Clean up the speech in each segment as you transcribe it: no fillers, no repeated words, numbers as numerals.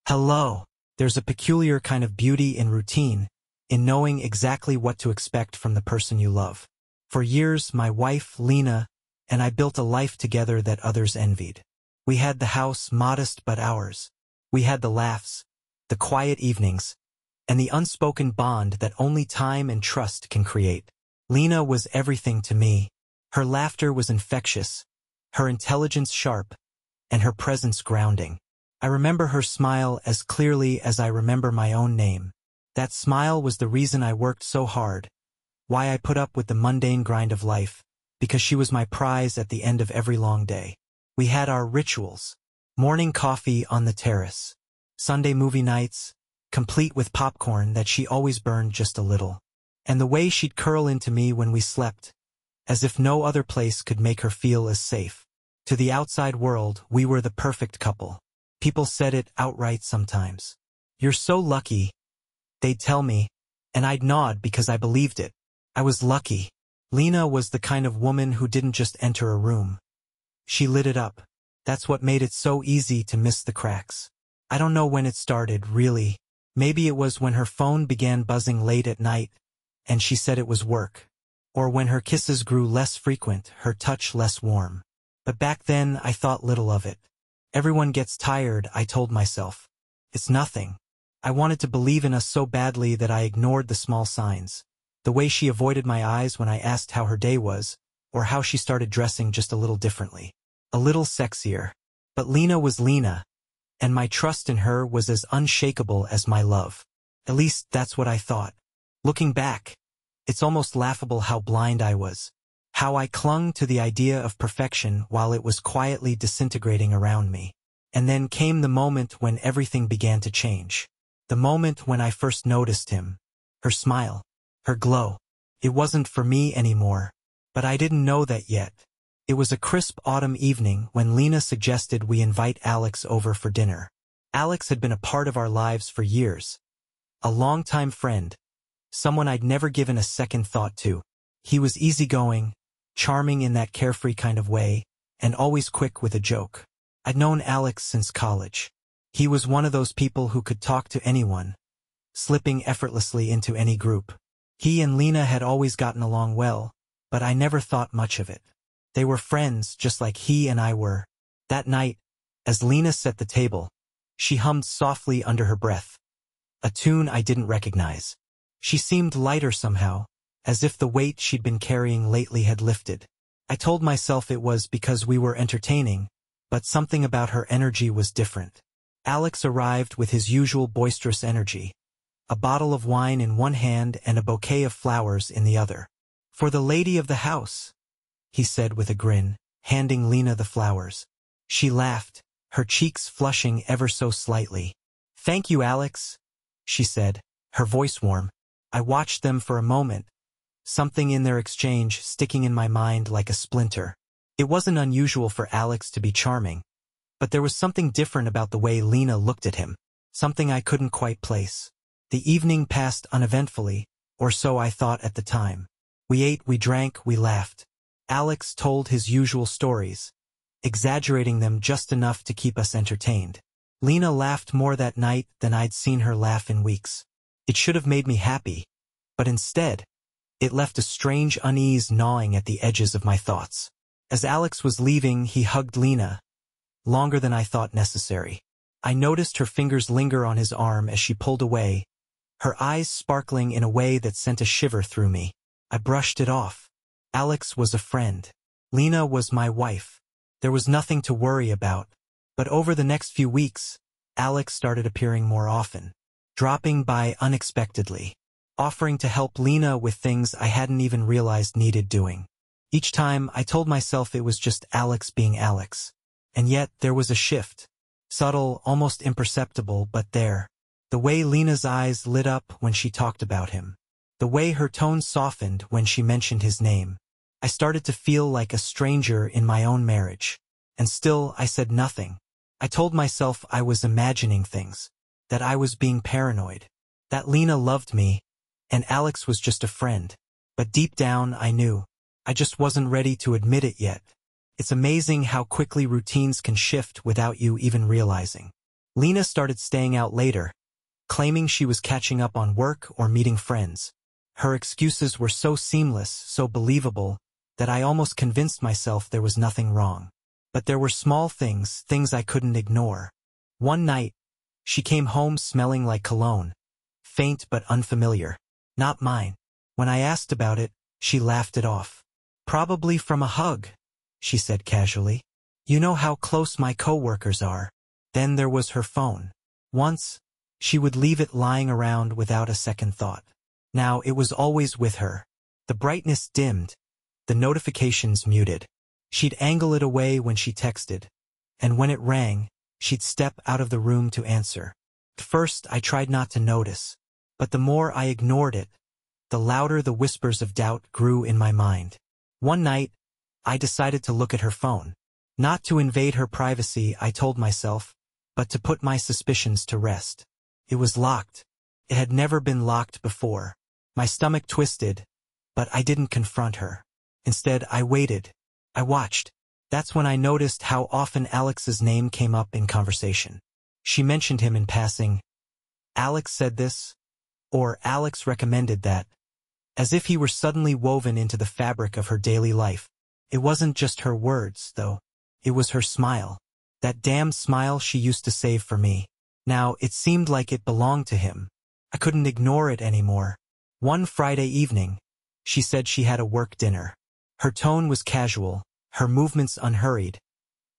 Hello. There's a peculiar kind of beauty in routine, in knowing exactly what to expect from the person you love. For years, my wife, Lena, and I built a life together that others envied. We had the house, modest but ours. We had the laughs, the quiet evenings, and the unspoken bond that only time and trust can create. Lena was everything to me. Her laughter was infectious, her intelligence sharp, and her presence grounding. I remember her smile as clearly as I remember my own name. That smile was the reason I worked so hard, why I put up with the mundane grind of life, because she was my prize at the end of every long day. We had our rituals. Morning coffee on the terrace. Sunday movie nights, complete with popcorn that she always burned just a little. And the way she'd curl into me when we slept, as if no other place could make her feel as safe. To the outside world, we were the perfect couple. People said it outright sometimes. "You're so lucky," they'd tell me, and I'd nod because I believed it. I was lucky. Lena was the kind of woman who didn't just enter a room. She lit it up. That's what made it so easy to miss the cracks. I don't know when it started, really. Maybe it was when her phone began buzzing late at night, and she said it was work. Or when her kisses grew less frequent, her touch less warm. But back then, I thought little of it. Everyone gets tired, I told myself. It's nothing. I wanted to believe in us so badly that I ignored the small signs. The way she avoided my eyes when I asked how her day was, or how she started dressing just a little differently. A little sexier. But Lena was Lena, and my trust in her was as unshakable as my love. At least that's what I thought. Looking back, it's almost laughable how blind I was. How I clung to the idea of perfection while it was quietly disintegrating around me. And then came the moment when everything began to change. The moment when I first noticed him. Her smile. Her glow. It wasn't for me anymore. But I didn't know that yet. It was a crisp autumn evening when Lena suggested we invite Alex over for dinner. Alex had been a part of our lives for years. A longtime friend. Someone I'd never given a second thought to. He was easygoing, charming in that carefree kind of way, and always quick with a joke. I'd known Alex since college. He was one of those people who could talk to anyone, slipping effortlessly into any group. He and Lena had always gotten along well, but I never thought much of it. They were friends just like he and I were. That night, as Lena set the table, she hummed softly under her breath. A tune I didn't recognize. She seemed lighter somehow, as if the weight she'd been carrying lately had lifted. I told myself it was because we were entertaining, but something about her energy was different. Alex arrived with his usual boisterous energy, a bottle of wine in one hand and a bouquet of flowers in the other. "For the lady of the house," he said with a grin, handing Lena the flowers. She laughed, her cheeks flushing ever so slightly. "Thank you, Alex," she said, her voice warm. I watched them for a moment, something in their exchange sticking in my mind like a splinter. It wasn't unusual for Alex to be charming, but there was something different about the way Lena looked at him, something I couldn't quite place. The evening passed uneventfully, or so I thought at the time. We ate, we drank, we laughed. Alex told his usual stories, exaggerating them just enough to keep us entertained. Lena laughed more that night than I'd seen her laugh in weeks. It should have made me happy, but instead, it left a strange unease gnawing at the edges of my thoughts. As Alex was leaving, he hugged Lena, longer than I thought necessary. I noticed her fingers linger on his arm as she pulled away, her eyes sparkling in a way that sent a shiver through me. I brushed it off. Alex was a friend. Lena was my wife. There was nothing to worry about. But over the next few weeks, Alex started appearing more often, dropping by unexpectedly, offering to help Lena with things I hadn't even realized needed doing. Each time, I told myself it was just Alex being Alex. And yet, there was a shift. Subtle, almost imperceptible, but there. The way Lena's eyes lit up when she talked about him. The way her tone softened when she mentioned his name. I started to feel like a stranger in my own marriage. And still, I said nothing. I told myself I was imagining things. That I was being paranoid. That Lena loved me, and Alex was just a friend. But deep down, I knew. I just wasn't ready to admit it yet. It's amazing how quickly routines can shift without you even realizing. Lena started staying out later, claiming she was catching up on work or meeting friends. Her excuses were so seamless, so believable, that I almost convinced myself there was nothing wrong. But there were small things I couldn't ignore. One night, she came home smelling like cologne, faint but unfamiliar. Not mine. When I asked about it, she laughed it off. "Probably from a hug," she said casually. "You know how close my coworkers are." Then there was her phone. Once, she would leave it lying around without a second thought. Now it was always with her. The brightness dimmed, the notifications muted. She'd angle it away when she texted, and when it rang, she'd step out of the room to answer. At first, I tried not to notice, but the more I ignored it, the louder the whispers of doubt grew in my mind. One night, I decided to look at her phone. Not to invade her privacy, I told myself, but to put my suspicions to rest. It was locked. It had never been locked before. My stomach twisted, but I didn't confront her. Instead, I waited. I watched. That's when I noticed how often Alex's name came up in conversation. She mentioned him in passing. "Alex said this," or "Alex recommended that," as if he were suddenly woven into the fabric of her daily life. It wasn't just her words, though. It was her smile. That damned smile she used to save for me. Now, it seemed like it belonged to him. I couldn't ignore it anymore. One Friday evening, she said she had a work dinner. Her tone was casual, her movements unhurried,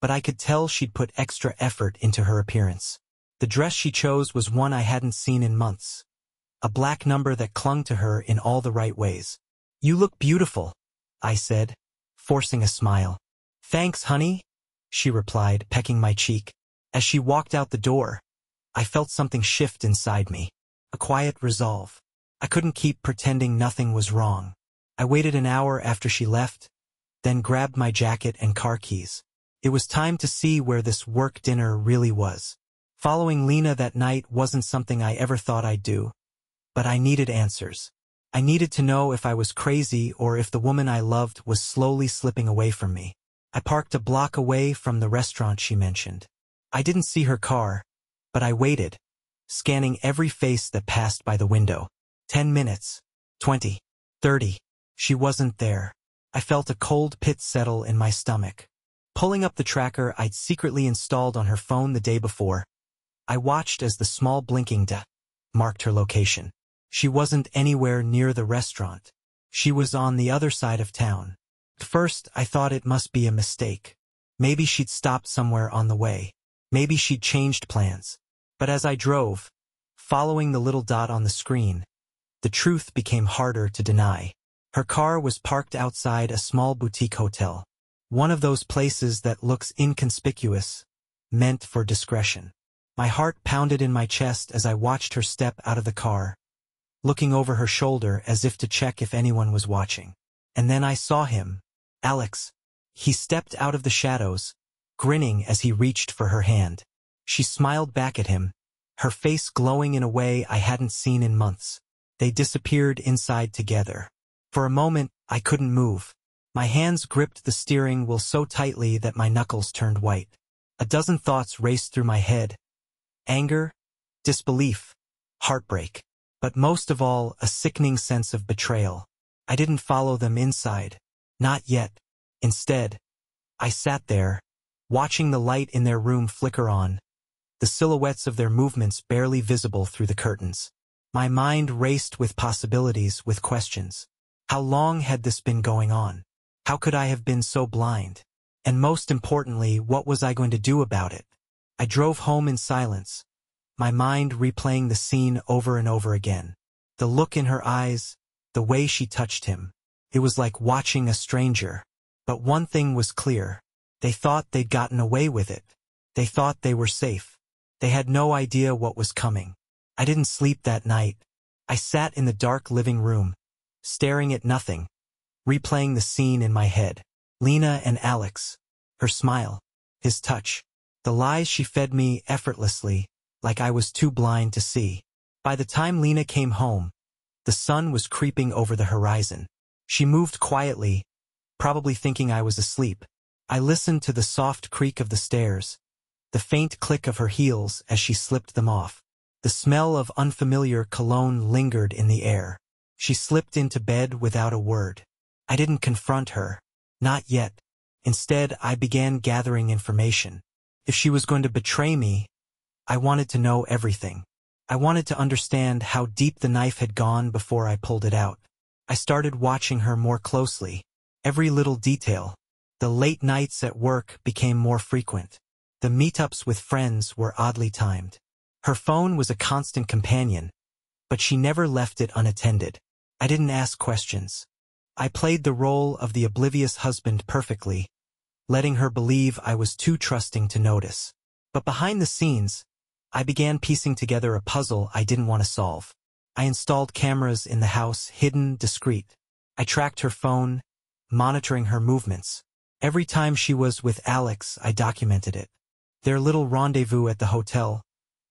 but I could tell she'd put extra effort into her appearance. The dress she chose was one I hadn't seen in months. A black number that clung to her in all the right ways. "You look beautiful," I said, forcing a smile. "Thanks, honey," she replied, pecking my cheek. As she walked out the door, I felt something shift inside me. A quiet resolve. I couldn't keep pretending nothing was wrong. I waited an hour after she left, then grabbed my jacket and car keys. It was time to see where this work dinner really was. Following Lena that night wasn't something I ever thought I'd do, but I needed answers. I needed to know if I was crazy or if the woman I loved was slowly slipping away from me. I parked a block away from the restaurant she mentioned. I didn't see her car, but I waited, scanning every face that passed by the window. 10 minutes, 20, 30. She wasn't there. I felt a cold pit settle in my stomach. Pulling up the tracker I'd secretly installed on her phone the day before, I watched as the small blinking "D" marked her location. She wasn't anywhere near the restaurant. She was on the other side of town. At first, I thought it must be a mistake. Maybe she'd stopped somewhere on the way. Maybe she'd changed plans. But as I drove, following the little dot on the screen, the truth became harder to deny. Her car was parked outside a small boutique hotel. One of those places that looks inconspicuous, meant for discretion. My heart pounded in my chest as I watched her step out of the car, looking over her shoulder as if to check if anyone was watching. And then I saw him. Alex. He stepped out of the shadows, grinning as he reached for her hand. She smiled back at him, her face glowing in a way I hadn't seen in months. They disappeared inside together. For a moment, I couldn't move. My hands gripped the steering wheel so tightly that my knuckles turned white. A dozen thoughts raced through my head. Anger, disbelief, heartbreak, but most of all, a sickening sense of betrayal. I didn't follow them inside. Not yet. Instead, I sat there, watching the light in their room flicker on, the silhouettes of their movements barely visible through the curtains. My mind raced with possibilities, with questions. How long had this been going on? How could I have been so blind? And most importantly, what was I going to do about it? I drove home in silence, my mind replaying the scene over and over again. The look in her eyes, the way she touched him. It was like watching a stranger. But one thing was clear. They thought they'd gotten away with it. They thought they were safe. They had no idea what was coming. I didn't sleep that night. I sat in the dark living room, staring at nothing, replaying the scene in my head. Lena and Alex. Her smile. His touch. The lies she fed me effortlessly, like I was too blind to see. By the time Lena came home, the sun was creeping over the horizon. She moved quietly, probably thinking I was asleep. I listened to the soft creak of the stairs, the faint click of her heels as she slipped them off. The smell of unfamiliar cologne lingered in the air. She slipped into bed without a word. I didn't confront her. Not yet. Instead, I began gathering information. If she was going to betray me, I wanted to know everything. I wanted to understand how deep the knife had gone before I pulled it out. I started watching her more closely. Every little detail. The late nights at work became more frequent. The meetups with friends were oddly timed. Her phone was a constant companion, but she never left it unattended. I didn't ask questions. I played the role of the oblivious husband perfectly, letting her believe I was too trusting to notice. But behind the scenes, I began piecing together a puzzle I didn't want to solve. I installed cameras in the house, hidden, discreet. I tracked her phone, monitoring her movements. Every time she was with Alex, I documented it. Their little rendezvous at the hotel,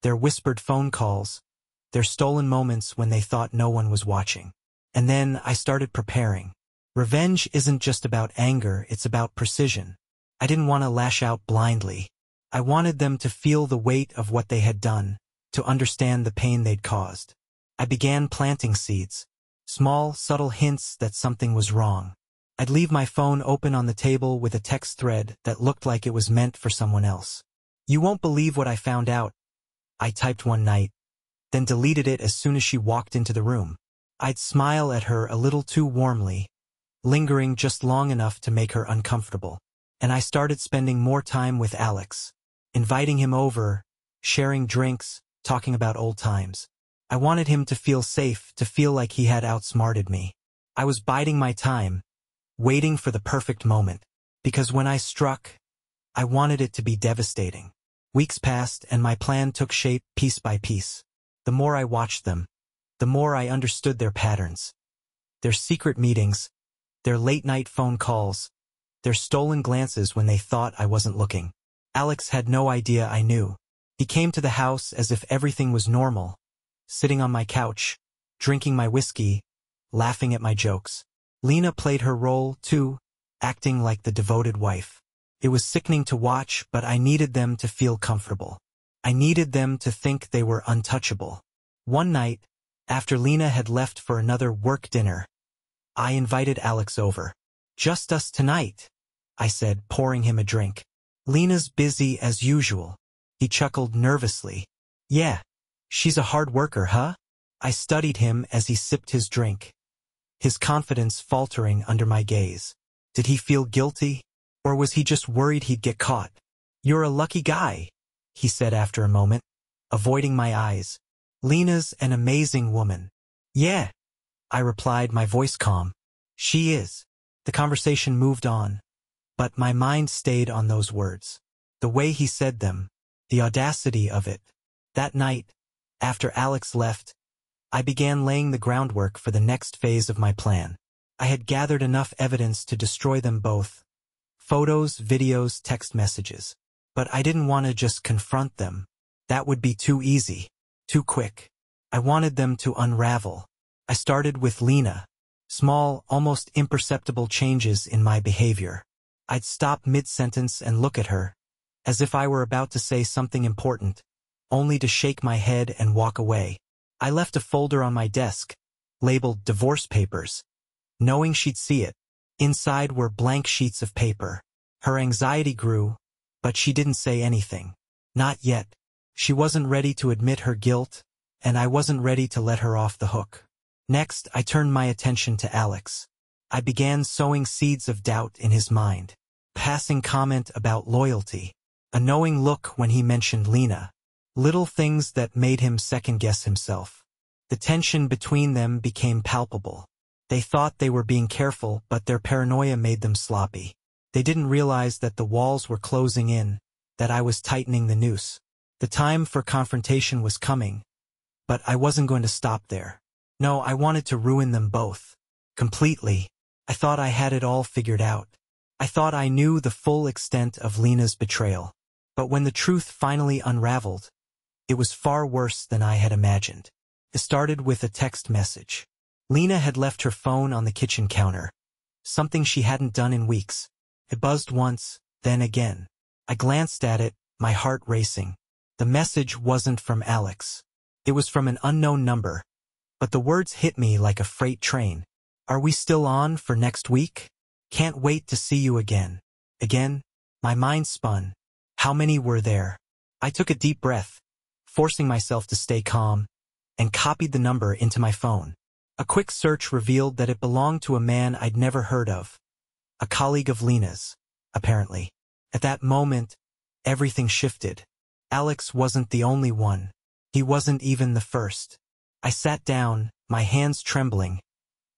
their whispered phone calls, their stolen moments when they thought no one was watching. And then I started preparing. Revenge isn't just about anger, it's about precision. I didn't want to lash out blindly. I wanted them to feel the weight of what they had done, to understand the pain they'd caused. I began planting seeds. Small, subtle hints that something was wrong. I'd leave my phone open on the table with a text thread that looked like it was meant for someone else. "You won't believe what I found out," I typed one night, then deleted it as soon as she walked into the room. I'd smile at her a little too warmly, lingering just long enough to make her uncomfortable. And I started spending more time with Alex, inviting him over, sharing drinks, talking about old times. I wanted him to feel safe, to feel like he had outsmarted me. I was biding my time, waiting for the perfect moment, because when I struck, I wanted it to be devastating. Weeks passed and my plan took shape piece by piece. The more I watched them, the more I understood their patterns. Their secret meetings, their late-night phone calls, their stolen glances when they thought I wasn't looking. Alex had no idea I knew. He came to the house as if everything was normal, sitting on my couch, drinking my whiskey, laughing at my jokes. Lena played her role, too, acting like the devoted wife. It was sickening to watch, but I needed them to feel comfortable. I needed them to think they were untouchable. One night, after Lena had left for another work dinner, I invited Alex over. "Just us tonight," I said, pouring him a drink. "Lena's busy as usual." He chuckled nervously. "Yeah, she's a hard worker, huh?" I studied him as he sipped his drink, his confidence faltering under my gaze. Did he feel guilty? Or was he just worried he'd get caught? "You're a lucky guy," he said after a moment, avoiding my eyes. "Lena's an amazing woman." "Yeah," I replied, my voice calm. "She is." The conversation moved on, but my mind stayed on those words. The way he said them, the audacity of it. That night, after Alex left, I began laying the groundwork for the next phase of my plan. I had gathered enough evidence to destroy them both. Photos, videos, text messages. But I didn't want to just confront them. That would be too easy, too quick. I wanted them to unravel. I started with Lena. Small, almost imperceptible changes in my behavior. I'd stop mid-sentence and look at her, as if I were about to say something important, only to shake my head and walk away. I left a folder on my desk, labeled divorce papers, knowing she'd see it. Inside were blank sheets of paper. Her anxiety grew, but she didn't say anything. Not yet. She wasn't ready to admit her guilt, and I wasn't ready to let her off the hook. Next, I turned my attention to Alex. I began sowing seeds of doubt in his mind. Passing comment about loyalty. A knowing look when he mentioned Lena. Little things that made him second-guess himself. The tension between them became palpable. They thought they were being careful, but their paranoia made them sloppy. They didn't realize that the walls were closing in, that I was tightening the noose. The time for confrontation was coming, but I wasn't going to stop there. No, I wanted to ruin them both. Completely. I thought I had it all figured out. I thought I knew the full extent of Lena's betrayal. But when the truth finally unraveled, it was far worse than I had imagined. It started with a text message. Lena had left her phone on the kitchen counter, something she hadn't done in weeks. It buzzed once, then again. I glanced at it, my heart racing. The message wasn't from Alex. It was from an unknown number, but the words hit me like a freight train. Are we still on for next week? Can't wait to see you again. Again? My mind spun. How many were there? I took a deep breath, forcing myself to stay calm, and copied the number into my phone. A quick search revealed that it belonged to a man I'd never heard of. A colleague of Lena's, apparently. At that moment, everything shifted. Alex wasn't the only one. He wasn't even the first. I sat down, my hands trembling,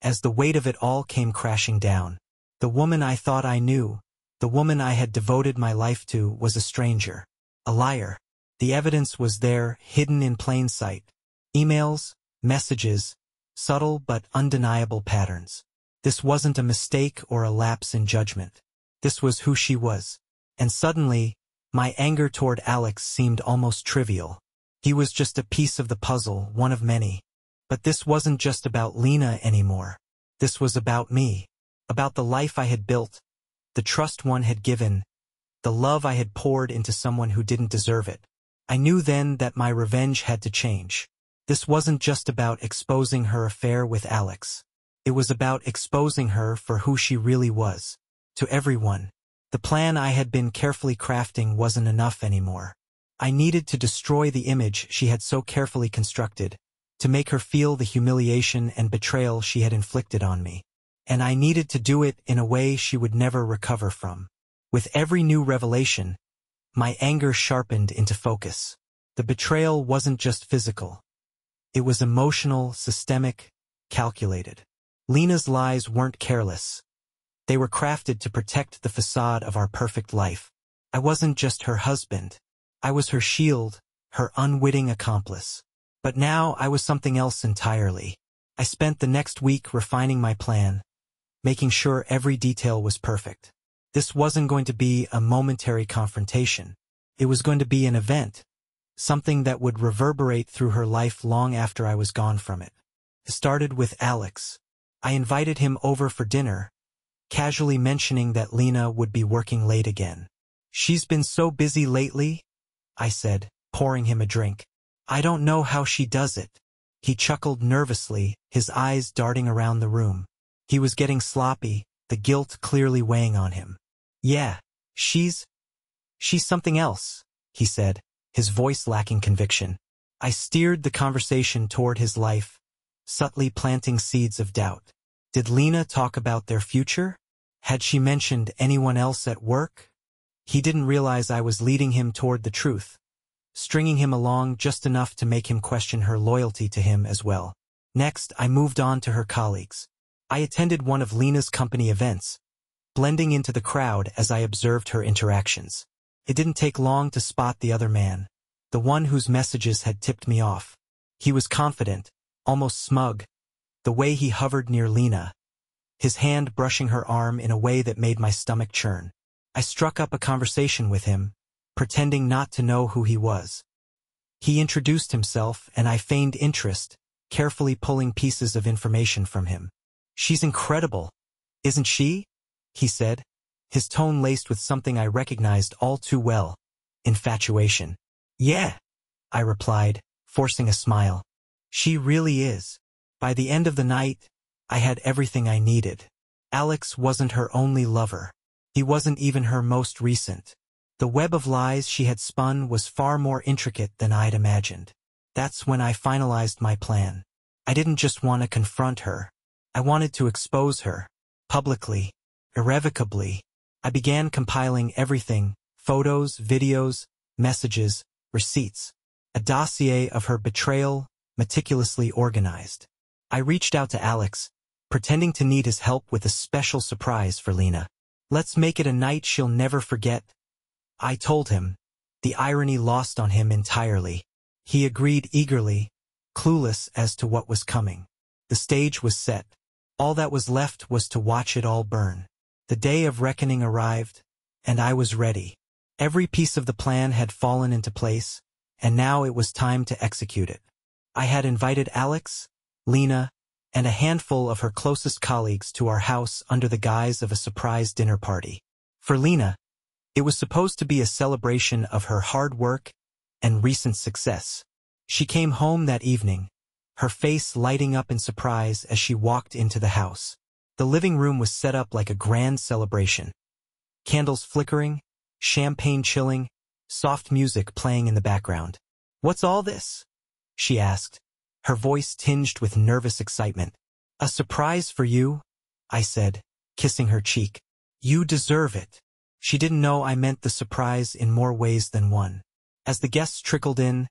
as the weight of it all came crashing down. The woman I thought I knew, the woman I had devoted my life to, was a stranger. A liar. The evidence was there, hidden in plain sight. Emails, messages, subtle but undeniable patterns. This wasn't a mistake or a lapse in judgment. This was who she was. And suddenly, my anger toward Alex seemed almost trivial. He was just a piece of the puzzle, one of many. But this wasn't just about Lena anymore. This was about me. About the life I had built, the trust one had given, the love I had poured into someone who didn't deserve it. I knew then that my revenge had to change. This wasn't just about exposing her affair with Alex. It was about exposing her for who she really was. To everyone. The plan I had been carefully crafting wasn't enough anymore. I needed to destroy the image she had so carefully constructed, to make her feel the humiliation and betrayal she had inflicted on me. And I needed to do it in a way she would never recover from. With every new revelation, my anger sharpened into focus. The betrayal wasn't just physical. It was emotional, systemic, calculated. Lena's lies weren't careless. They were crafted to protect the facade of our perfect life. I wasn't just her husband. I was her shield, her unwitting accomplice. But now I was something else entirely. I spent the next week refining my plan, making sure every detail was perfect. This wasn't going to be a momentary confrontation. It was going to be an event, something that would reverberate through her life long after I was gone from it. It started with Alex. I invited him over for dinner, casually mentioning that Lena would be working late again. "She's been so busy lately," I said, pouring him a drink. "I don't know how she does it." He chuckled nervously, his eyes darting around the room. He was getting sloppy, the guilt clearly weighing on him. "Yeah, she's something else," he said, his voice lacking conviction. I steered the conversation toward his life, subtly planting seeds of doubt. Did Lena talk about their future? Had she mentioned anyone else at work? He didn't realize I was leading him toward the truth, stringing him along just enough to make him question her loyalty to him as well. Next, I moved on to her colleagues. I attended one of Lena's company events, blending into the crowd as I observed her interactions. It didn't take long to spot the other man, the one whose messages had tipped me off. He was confident, almost smug, the way he hovered near Lena, his hand brushing her arm in a way that made my stomach churn. I struck up a conversation with him, pretending not to know who he was. He introduced himself, and I feigned interest, carefully pulling pieces of information from him. "She's incredible, isn't she?" he said, his tone laced with something I recognized all too well, infatuation. "Yeah," I replied, forcing a smile. "She really is." By the end of the night, I had everything I needed. Alex wasn't her only lover. He wasn't even her most recent. The web of lies she had spun was far more intricate than I'd imagined. That's when I finalized my plan. I didn't just want to confront her. I wanted to expose her, publicly, irrevocably. I began compiling everything, photos, videos, messages, receipts. A dossier of her betrayal, meticulously organized. I reached out to Alex, pretending to need his help with a special surprise for Lena. "Let's make it a night she'll never forget," I told him, the irony lost on him entirely. He agreed eagerly, clueless as to what was coming. The stage was set. All that was left was to watch it all burn. The day of reckoning arrived, and I was ready. Every piece of the plan had fallen into place, and now it was time to execute it. I had invited Alex, Lena, and a handful of her closest colleagues to our house under the guise of a surprise dinner party. For Lena, It was supposed to be a celebration of her hard work and recent success. She came home that evening, her face lighting up in surprise as she walked into the house. The living room was set up like a grand celebration. Candles flickering, champagne chilling, soft music playing in the background. "What's all this?" she asked, her voice tinged with nervous excitement. "A surprise for you," I said, kissing her cheek. "You deserve it." She didn't know I meant the surprise in more ways than one. As the guests trickled in,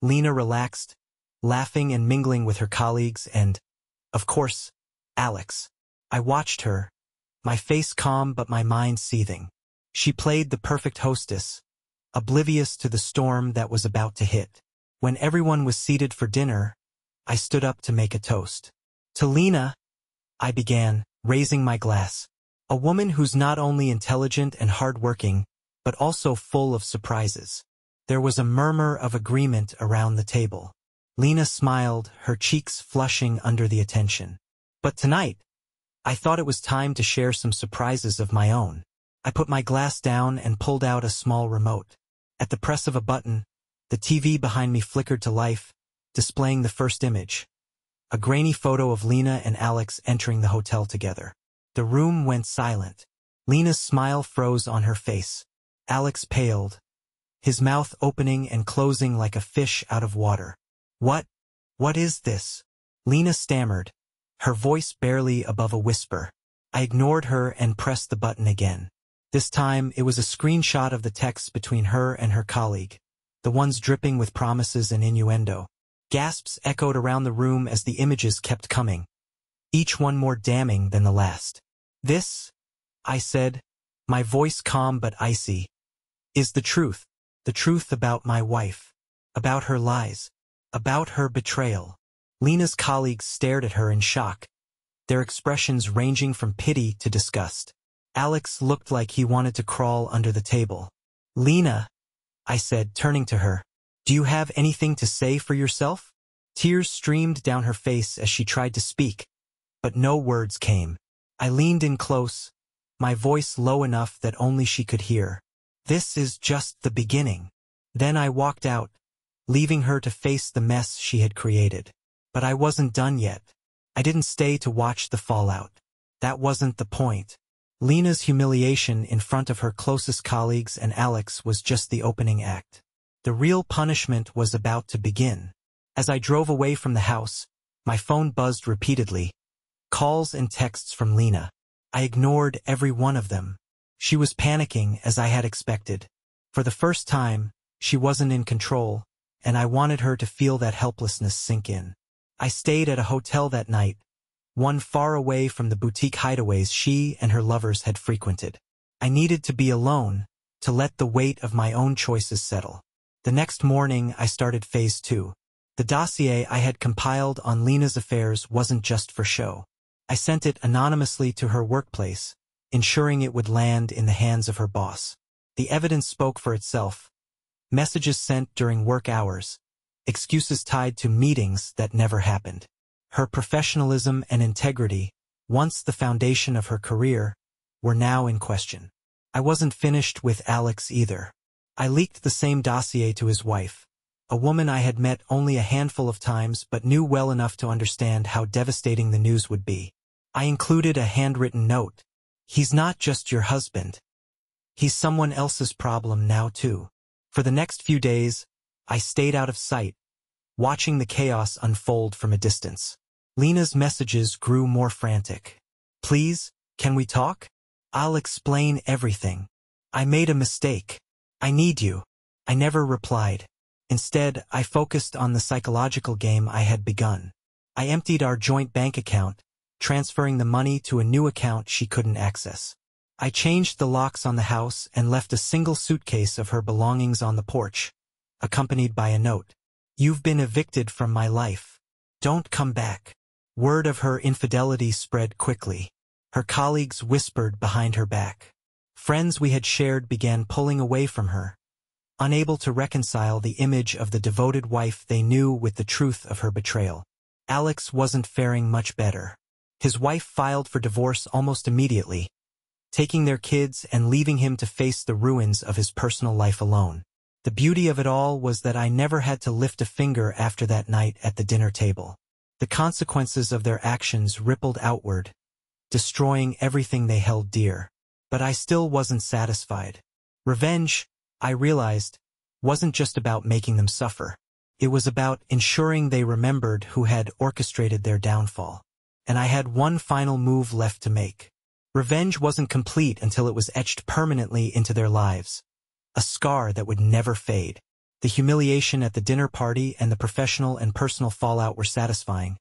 Lena relaxed, laughing and mingling with her colleagues and, of course, Alex. I watched her, my face calm but my mind seething. She played the perfect hostess, oblivious to the storm that was about to hit. When everyone was seated for dinner, I stood up to make a toast. "To Lena," I began, raising my glass. "A woman who's not only intelligent and hardworking, but also full of surprises." There was a murmur of agreement around the table. Lena smiled, her cheeks flushing under the attention. But tonight, I thought it was time to share some surprises of my own. I put my glass down and pulled out a small remote. At the press of a button, the TV behind me flickered to life, displaying the first image. A grainy photo of Lena and Alex entering the hotel together. The room went silent. Lena's smile froze on her face. Alex paled, his mouth opening and closing like a fish out of water. What is this?" Lena stammered, her voice barely above a whisper. I ignored her and pressed the button again. This time, it was a screenshot of the text between her and her colleague, the ones dripping with promises and innuendo. Gasps echoed around the room as the images kept coming, each one more damning than the last. "This," I said, my voice calm but icy, "is the truth about my wife, about her lies, about her betrayal." Lena's colleagues stared at her in shock, their expressions ranging from pity to disgust. Alex looked like he wanted to crawl under the table. "Lena," I said, turning to her, "do you have anything to say for yourself?" Tears streamed down her face as she tried to speak, but no words came. I leaned in close, my voice low enough that only she could hear. "This is just the beginning." Then I walked out, leaving her to face the mess she had created. But I wasn't done yet. I didn't stay to watch the fallout. That wasn't the point. Lena's humiliation in front of her closest colleagues and Alex was just the opening act. The real punishment was about to begin. As I drove away from the house, my phone buzzed repeatedly. Calls and texts from Lena. I ignored every one of them. She was panicking as I had expected. For the first time, she wasn't in control, and I wanted her to feel that helplessness sink in. I stayed at a hotel that night, one far away from the boutique hideaways she and her lovers had frequented. I needed to be alone, to let the weight of my own choices settle. The next morning, I started phase 2. The dossier I had compiled on Lena's affairs wasn't just for show. I sent it anonymously to her workplace, ensuring it would land in the hands of her boss. The evidence spoke for itself. Messages sent during work hours, excuses tied to meetings that never happened. Her professionalism and integrity, once the foundation of her career, were now in question. I wasn't finished with Alex either. I leaked the same dossier to his wife, a woman I had met only a handful of times but knew well enough to understand how devastating the news would be. I included a handwritten note. "He's not just your husband. He's someone else's problem now too." For the next few days, I stayed out of sight, watching the chaos unfold from a distance. Lena's messages grew more frantic. "Please, can we talk? I'll explain everything. I made a mistake. I need you." I never replied. Instead, I focused on the psychological game I had begun. I emptied our joint bank account, transferring the money to a new account she couldn't access. I changed the locks on the house and left a single suitcase of her belongings on the porch, accompanied by a note. "You've been evicted from my life. Don't come back." Word of her infidelity spread quickly. Her colleagues whispered behind her back. Friends we had shared began pulling away from her, unable to reconcile the image of the devoted wife they knew with the truth of her betrayal. Alex wasn't faring much better. His wife filed for divorce almost immediately, taking their kids and leaving him to face the ruins of his personal life alone. The beauty of it all was that I never had to lift a finger after that night at the dinner table. The consequences of their actions rippled outward, destroying everything they held dear. But I still wasn't satisfied. Revenge, I realized, wasn't just about making them suffer. It was about ensuring they remembered who had orchestrated their downfall. And I had one final move left to make. Revenge wasn't complete until it was etched permanently into their lives. A scar that would never fade. The humiliation at the dinner party and the professional and personal fallout were satisfying.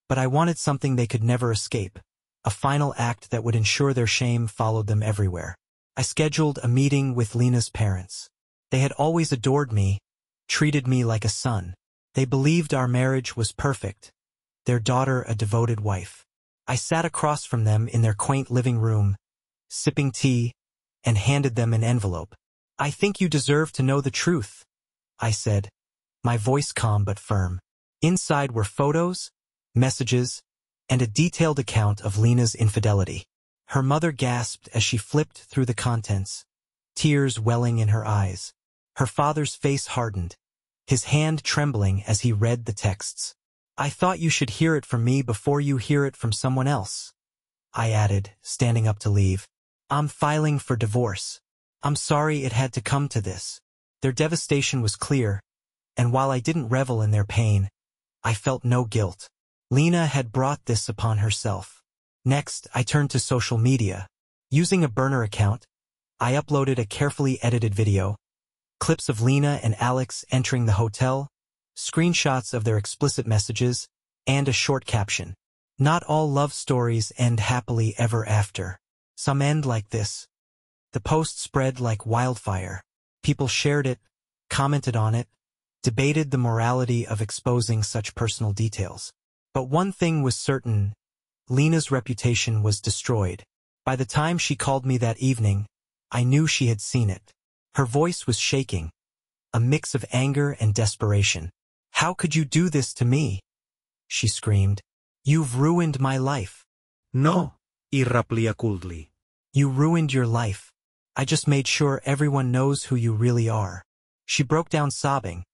But I wanted something they could never escape. A final act that would ensure their shame followed them everywhere. I scheduled a meeting with Lena's parents. They had always adored me, treated me like a son. They believed our marriage was perfect, their daughter a devoted wife. I sat across from them in their quaint living room, sipping tea, and handed them an envelope. "I think you deserve to know the truth," I said, my voice calm but firm. Inside were photos, messages, and a detailed account of Lena's infidelity. Her mother gasped as she flipped through the contents, tears welling in her eyes. Her father's face hardened, his hand trembling as he read the texts. "I thought you should hear it from me before you hear it from someone else," I added, standing up to leave. "I'm filing for divorce. I'm sorry it had to come to this." Their devastation was clear, and while I didn't revel in their pain, I felt no guilt. Lena had brought this upon herself. Next, I turned to social media. Using a burner account, I uploaded a carefully edited video, clips of Lena and Alex entering the hotel, screenshots of their explicit messages, and a short caption. "Not all love stories end happily ever after. Some end like this." The post spread like wildfire. People shared it, commented on it, debated the morality of exposing such personal details. But one thing was certain: Lena's reputation was destroyed. By the time she called me that evening, I knew she had seen it. Her voice was shaking, a mix of anger and desperation. "How could you do this to me?" she screamed. "You've ruined my life." "No," he replied coldly. "You ruined your life. I just made sure everyone knows who you really are." She broke down sobbing,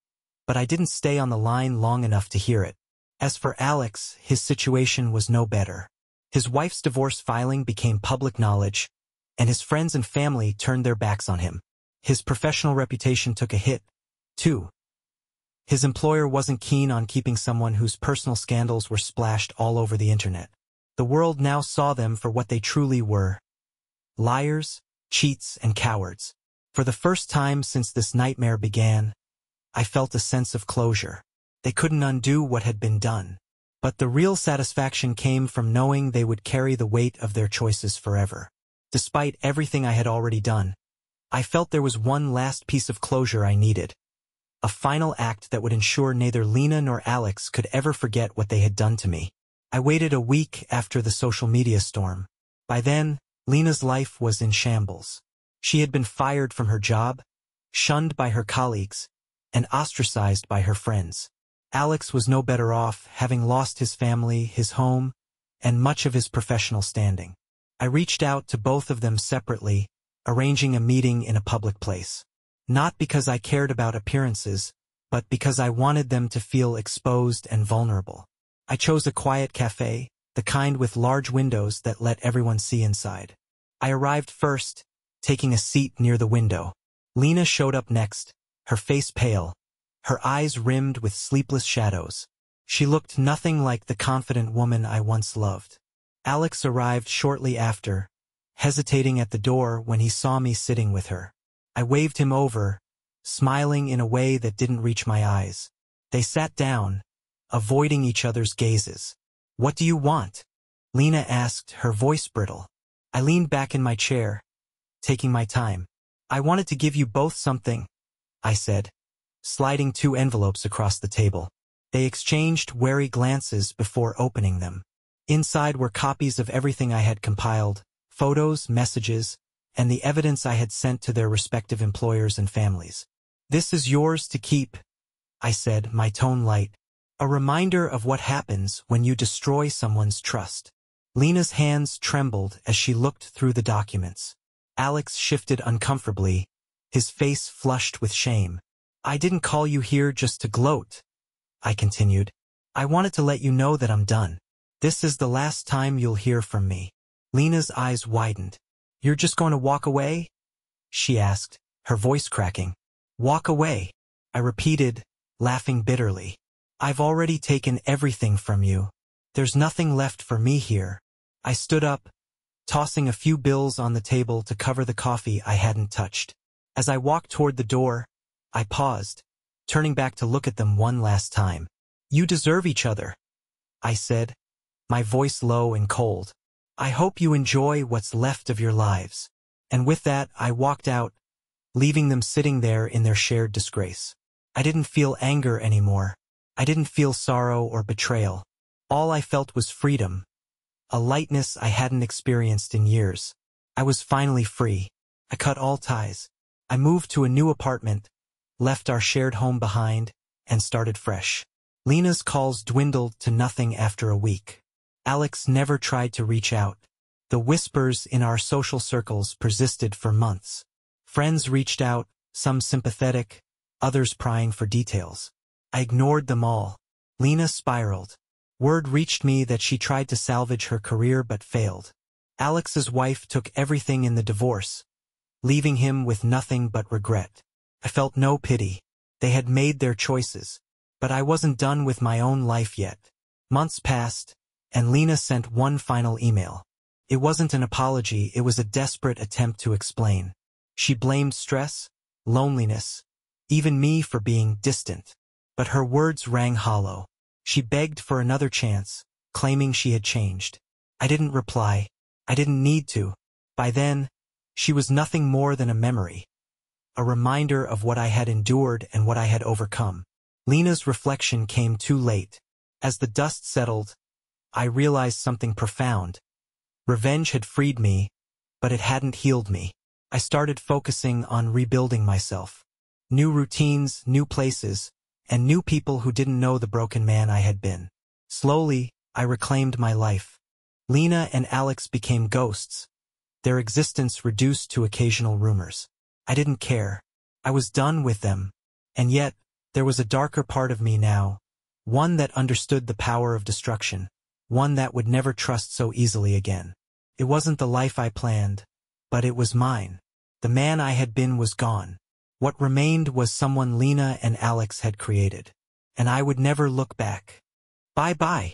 but I didn't stay on the line long enough to hear it. As for Alex, his situation was no better. His wife's divorce filing became public knowledge, and his friends and family turned their backs on him. His professional reputation took a hit, too. His employer wasn't keen on keeping someone whose personal scandals were splashed all over the internet. The world now saw them for what they truly were: liars, cheats, and cowards. For the first time since this nightmare began, I felt a sense of closure. They couldn't undo what had been done. But the real satisfaction came from knowing they would carry the weight of their choices forever. Despite everything I had already done, I felt there was one last piece of closure I needed. A final act that would ensure neither Lena nor Alex could ever forget what they had done to me. I waited a week after the social media storm. By then, Lena's life was in shambles. She had been fired from her job, shunned by her colleagues, and ostracized by her friends. Alex was no better off, having lost his family, his home, and much of his professional standing. I reached out to both of them separately, arranging a meeting in a public place. Not because I cared about appearances, but because I wanted them to feel exposed and vulnerable. I chose a quiet cafe, the kind with large windows that let everyone see inside. I arrived first, taking a seat near the window. Lena showed up next, her face pale, her eyes rimmed with sleepless shadows. She looked nothing like the confident woman I once loved. Alex arrived shortly after, hesitating at the door when he saw me sitting with her. I waved him over, smiling in a way that didn't reach my eyes. They sat down, avoiding each other's gazes. "What do you want?" Lena asked, her voice brittle. I leaned back in my chair, taking my time. "I wanted to give you both something," I said, sliding 2 envelopes across the table. They exchanged wary glances before opening them. Inside were copies of everything I had compiled, photos, messages, and the evidence I had sent to their respective employers and families. "This is yours to keep," I said, my tone light. "A reminder of what happens when you destroy someone's trust." Lena's hands trembled as she looked through the documents. Alex shifted uncomfortably, his face flushed with shame. I didn't call you here just to gloat, I continued. I wanted to let you know that I'm done. This is the last time you'll hear from me. Lena's eyes widened. You're just going to walk away? She asked, her voice cracking. Walk away, I repeated, laughing bitterly. I've already taken everything from you. There's nothing left for me here. I stood up, tossing a few bills on the table to cover the coffee I hadn't touched. As I walked toward the door, I paused, turning back to look at them one last time. You deserve each other, I said, my voice low and cold. I hope you enjoy what's left of your lives. And with that, I walked out, leaving them sitting there in their shared disgrace. I didn't feel anger anymore. I didn't feel sorrow or betrayal. All I felt was freedom, a lightness I hadn't experienced in years. I was finally free. I cut all ties. I moved to a new apartment, left our shared home behind, and started fresh. Lena's calls dwindled to nothing after a week. Alex never tried to reach out. The whispers in our social circles persisted for months. Friends reached out, some sympathetic, others prying for details. I ignored them all. Lena spiraled. Word reached me that she tried to salvage her career but failed. Alex's wife took everything in the divorce, leaving him with nothing but regret. I felt no pity. They had made their choices. But I wasn't done with my own life yet. Months passed, and Lena sent one final email. It wasn't an apology, it was a desperate attempt to explain. She blamed stress, loneliness, even me for being distant. But her words rang hollow. She begged for another chance, claiming she had changed. I didn't reply. I didn't need to. By then, she was nothing more than a memory. A reminder of what I had endured and what I had overcome. Lena's reflection came too late. As the dust settled, I realized something profound. Revenge had freed me, but it hadn't healed me. I started focusing on rebuilding myself. New routines, new places, and new people who didn't know the broken man I had been. Slowly, I reclaimed my life. Lena and Alex became ghosts, their existence reduced to occasional rumors. I didn't care. I was done with them. And yet, there was a darker part of me now, one that understood the power of destruction, one that would never trust so easily again. It wasn't the life I planned, but it was mine. The man I had been was gone. What remained was someone Lena and Alex had created. And I would never look back. Bye-bye.